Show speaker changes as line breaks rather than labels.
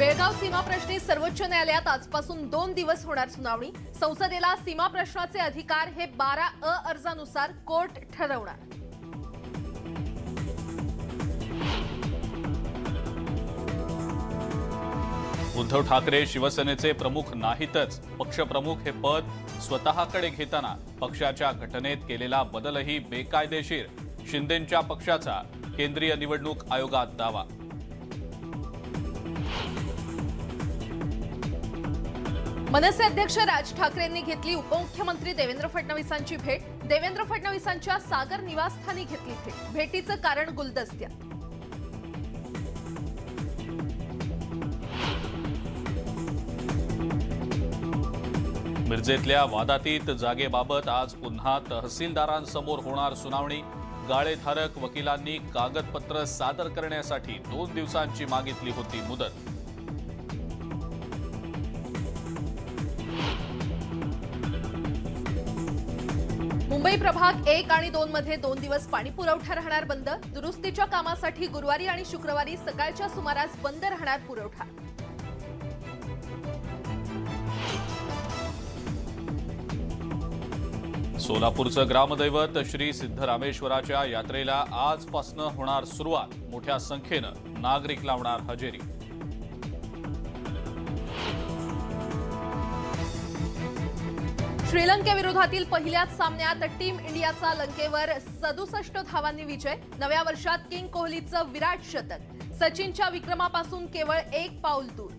बेळगाव सीमाप्रश्नी सर्वोच्च न्यायालयात आजपासून 2 दिवस होणार सुनावणी। संसदेला सीमा प्रश्नाचे अधिकार हे 12 अर्जानुसार कोर्ट ठरवणार।
उद्धव ठाकरे शिवसेनेचे प्रमुख नाहीतच, पक्षप्रमुख हे पद स्वतःकडे घेताना पक्षाच्या घटनेत केलेला बदलही बेकायदेशीर, शिंदेंच्या पक्षाचा केंद्रीय निवडणूक आयोगात दावा।
मनसे अध्यक्ष राज ठाकरेंनी घेतली उपमुख्यमंत्री देवेंद्र फडणवीसांची भेट। देवेंद्र फडणवीसांच्या सागर निवासस्थानी घेतली भेट। भेटीचं कारण गुलदस्त्यात।
मिरजेतल्या वादातीत जागेबाबत आज पुन्हा तहसीलदारांसमोर होणार सुनावणी। गाळेधारक वकिलांनी कागदपत्र सादर करण्यासाठी 2 दिवसांची मागितली होती मुदत।
मुंबई प्रभाग 1 आणि 2 मध्ये 2 दिवस पाणी पुरवठा राहणार बंद। दुरुस्तीच्या कामासाठी गुरुवारी आणि शुक्रवारी सकाळच्या सुमारास बंद राहणार पुरवठा।
सोलापूरचं ग्रामदैवत श्री सिद्धरामेश्वराच्या यात्रेला आजपासून होणार सुरुवात। मोठ्या संख्येनं नागरिक लावणार हजेरी।
श्रीलंकेविरोधातील पहिल्याच सामन्यात टीम इंडियाचा लंकेवर 67 धावांनी विजय। नव्या वर्षात किंग कोहलीचं विराट शतक। सचिनच्या विक्रमापासून केवळ 1 पाऊल दूर।